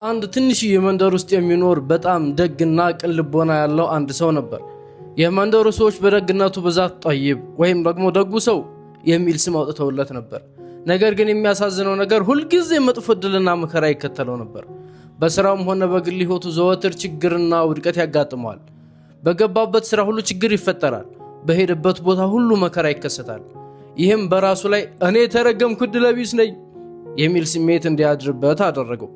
አንድ ትንሽ የመንደር ውስጥ የሚኖር በጣም ደግና ቅን ልቦና ያለው አንድ ሰው ነበር። የመንደሩ ሰዎች በደግነቱ ብዛት ጠይብ ወይም ደግሞ ደጉ ሰው የሚል ስም አውጥተውለት ነበር። ነገር ግን የሚያሳዝነው ነገር ሁልጊዜ መጥፎ ዕድልና መከራ ይከተለው ነበር። በስራውም ሆነ በግል ሕይወቱ ዘወትር ችግርና ውድቀት ያጋጥመዋል። በገባበት ስራ ሁሉ ችግር ይፈጠራል። በሄደበት ቦታ ሁሉ መከራ ይከሰታል። ይህም በራሱ ላይ እኔ የተረገምኩ ዕድለ ቢስ ነኝ የሚል ስሜት እንዲያድርበት አደረገው።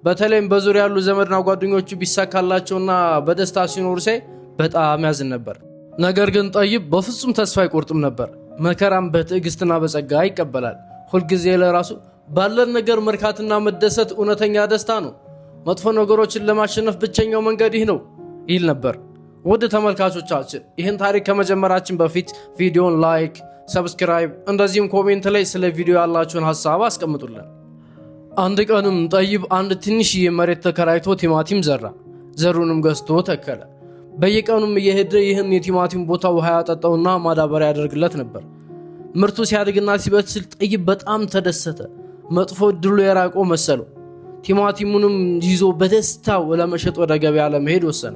በተለይም በዙሪያ ያሉ ዘመድና ጓደኞቹ ቢሳካላቸውና በደስታ ሲኖሩ ሳይ በጣም ያዝን ነበር። ነገር ግን ጠይብ በፍጹም ተስፋ አይቆርጥም ነበር። መከራም በትዕግስትና በጸጋ ይቀበላል። ሁልጊዜ ለራሱ ባለን ነገር መርካትና መደሰት እውነተኛ ደስታ ነው፣ መጥፎ ነገሮችን ለማሸነፍ ብቸኛው መንገድ ይህ ነው ይል ነበር። ውድ ተመልካቾቻችን ይህን ታሪክ ከመጀመራችን በፊት ቪዲዮን ላይክ፣ ሰብስክራይብ እንደዚሁም ኮሜንት ላይ ስለ ቪዲዮ ያላችሁን ሀሳብ አስቀምጡልን። አንድ ቀንም ጠይብ አንድ ትንሽዬ መሬት ተከራይቶ ቲማቲም ዘራ። ዘሩንም ገዝቶ ተከለ። በየቀኑም እየሄደ ይህን የቲማቲም ቦታ ውሃ ያጠጣውና ማዳበሪያ ያደርግለት ነበር። ምርቱ ሲያድግና ሲበስል ጠይብ በጣም ተደሰተ። መጥፎ ዕድሉ የራቀው መሰለው። ቲማቲሙንም ይዞ በደስታ ለመሸጥ ወደ ገበያ ለመሄድ ወሰነ።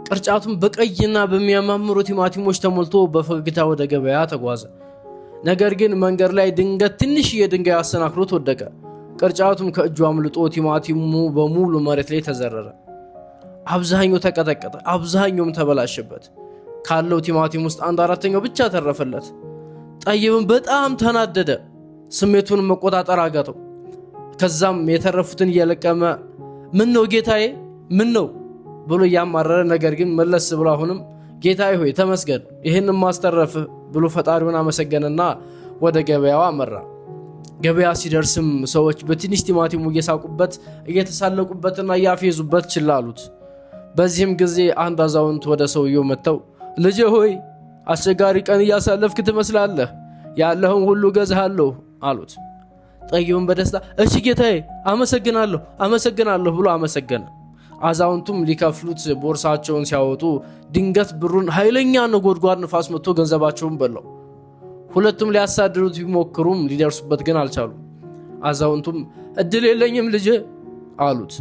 ቅርጫቱም በቀይና በሚያማምሩ ቲማቲሞች ተሞልቶ በፈገግታ ወደ ገበያ ተጓዘ። ነገር ግን መንገድ ላይ ድንገት ትንሽዬ ድንጋይ አሰናክሎት ወደቀ። ቅርጫቱም ከእጁ አምልጦ ቲማቲሙ በሙሉ መሬት ላይ ተዘረረ። አብዛኛው ተቀጠቀጠ፣ አብዛኛውም ተበላሸበት። ካለው ቲማቲም ውስጥ 1/4 ብቻ ተረፈለት። ጠይብም በጣም ተናደደ። ስሜቱን መቆጣጠር አቃተው። ከዛም የተረፉትን እየለቀመ ምን ነው ጌታዬ ምን ነው ብሎ ያማረረ፣ ነገር ግን መለስ ብሎ አሁንም ጌታዬ ሆይ ተመስገን ይህንን ማስተረፍ ብሎ ፈጣሪውን አመሰገነና ወደ ገበያው አመራ። ገበያ ሲደርስም ሰዎች በትንሽ ቲማቲሙ እየሳቁበት እየተሳለቁበትና እያፌዙበት ችላ አሉት። በዚህም ጊዜ አንድ አዛውንት ወደ ሰውየው መጥተው ልጄ ሆይ አስቸጋሪ ቀን እያሳለፍክ ትመስላለህ፣ ያለህን ሁሉ ገዛሃለሁ አሉት። ጠይብም በደስታ እሺ ጌታዬ አመሰግናለሁ ብሎ አመሰገነ። አዛውንቱም ሊከፍሉት ቦርሳቸውን ሲያወጡ ድንገት ብሩን ኃይለኛ ነጎድጓድ ንፋስ መጥቶ ገንዘባቸውን በላው። ሁለቱም ሊያሳድሩት ቢሞክሩም ሊደርሱበት ግን አልቻሉም። አዛውንቱም እድል የለኝም ልጄ አሉት።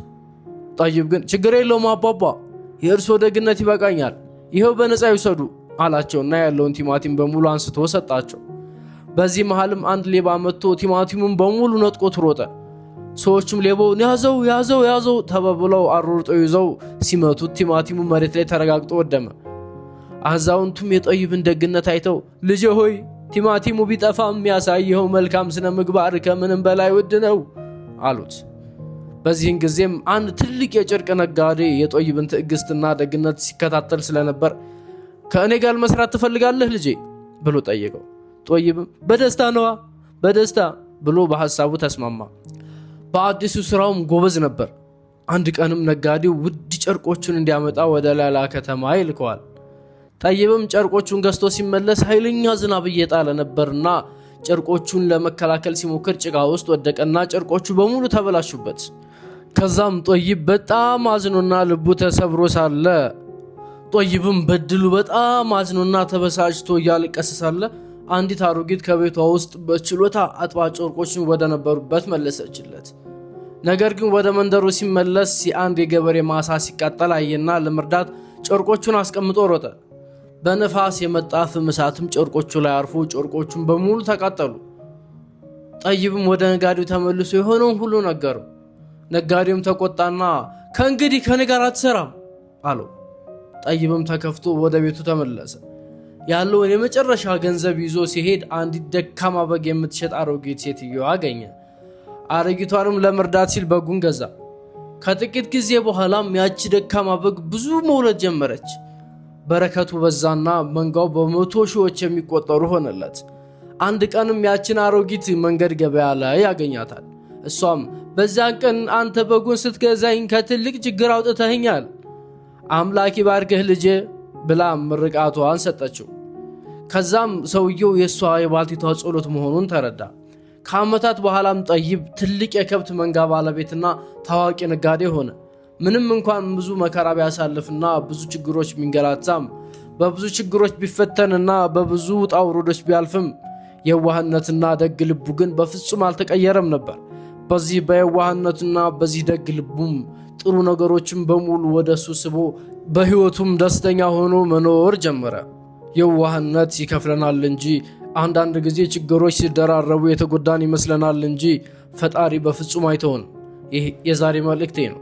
ጠይብ ግን ችግር የለውም አባባ፣ የእርሶ ደግነት ይበቃኛል፣ ይኸው በነፃ ይውሰዱ አላቸውና ያለውን ቲማቲም በሙሉ አንስቶ ሰጣቸው። በዚህ መሃልም አንድ ሌባ መጥቶ ቲማቲሙን በሙሉ ነጥቆት ሮጠ። ሰዎቹም ሌባውን ያዘው ተባብለው አሮርጠው ይዘው ሲመቱት ቲማቲሙ መሬት ላይ ተረጋግጦ ወደመ። አዛውንቱም የጠይብን ደግነት አይተው ልጄ ሆይ ቲማቲሙ ቢጠፋም የሚያሳየው መልካም ስነ ምግባር ከምንም በላይ ውድ ነው አሉት። በዚህን ጊዜም አንድ ትልቅ የጨርቅ ነጋዴ የጠይብን ትዕግስትና ደግነት ሲከታተል ስለነበር ከእኔ ጋር መስራት ትፈልጋለህ ልጄ ብሎ ጠየቀው። ጠይብም በደስታ ብሎ በሐሳቡ ተስማማ። በአዲሱ ስራውም ጎበዝ ነበር። አንድ ቀንም ነጋዴው ውድ ጨርቆቹን እንዲያመጣ ወደ ሌላ ከተማ ይልከዋል። ጠይብም ጨርቆቹን ገዝቶ ሲመለስ ኃይለኛ ዝናብ እየጣለ ነበርና ጨርቆቹን ለመከላከል ሲሞክር ጭቃ ውስጥ ወደቀና ጨርቆቹ በሙሉ ተበላሹበት። ከዛም ጠይብ በጣም አዝኖና ልቡ ተሰብሮ ሳለ ጠይብም በድሉ በጣም አዝኖና ተበሳጭቶ እያለቀሰ ሳለ አንዲት አሮጊት ከቤቷ ውስጥ በችሎታ አጥባ ጨርቆቹን ወደ ነበሩበት መለሰችለት። ነገር ግን ወደ መንደሩ ሲመለስ የአንድ የገበሬ ማሳ ሲቃጠል አየና ለመርዳት ጨርቆቹን አስቀምጦ ሮጠ። በነፋስ የመጣ ፍም እሳትም ጨርቆቹ ላይ አርፎ ጨርቆቹን በሙሉ ተቃጠሉ። ጠይብም ወደ ነጋዴው ተመልሶ የሆነውን ሁሉ ነገረው። ነጋዴውም ተቆጣና ከእንግዲህ ከኔ ጋር አትሰራም አለው። ጠይብም ተከፍቶ ወደ ቤቱ ተመለሰ። ያለውን የመጨረሻ ገንዘብ ይዞ ሲሄድ አንዲት ደካማ በግ የምትሸጥ አሮጊት ሴትዮ አገኘ። አሮጊቷንም ለመርዳት ሲል በጉን ገዛ። ከጥቂት ጊዜ በኋላም ያቺ ደካማ በግ ብዙ መውለድ ጀመረች። በረከቱ በዛና መንጋው በመቶ ሺዎች የሚቆጠሩ ሆነለት። አንድ ቀንም ያችን አሮጊት መንገድ ገበያ ላይ ያገኛታል። እሷም በዚያን ቀን አንተ በጉን ስትገዛኝ ከትልቅ ችግር አውጥተኸኛል፣ አምላክ ይባርክህ ልጄ ብላ ምርቃቷን ሰጠችው። ከዛም ሰውየው የሷ የባልቴቷ ጸሎት መሆኑን ተረዳ። ከዓመታት በኋላም ጠይብ ትልቅ የከብት መንጋ ባለቤትና ታዋቂ ነጋዴ ሆነ። ምንም እንኳን ብዙ መከራ ቢያሳልፍና ብዙ ችግሮች ቢንገላታም በብዙ ችግሮች ቢፈተንና በብዙ ውጣ ውረዶች ቢያልፍም የዋህነትና ደግ ልቡ ግን በፍጹም አልተቀየረም ነበር። በዚህ በየዋህነቱና በዚህ ደግ ልቡም ጥሩ ነገሮችን በሙሉ ወደሱ ስቦ በህይወቱም ደስተኛ ሆኖ መኖር ጀመረ። የዋህነት ይከፍለናል እንጂ አንዳንድ ጊዜ ችግሮች ሲደራረቡ የተጎዳን ይመስለናል እንጂ ፈጣሪ በፍጹም አይተውንም። ይህ የዛሬ መልእክቴ ነው።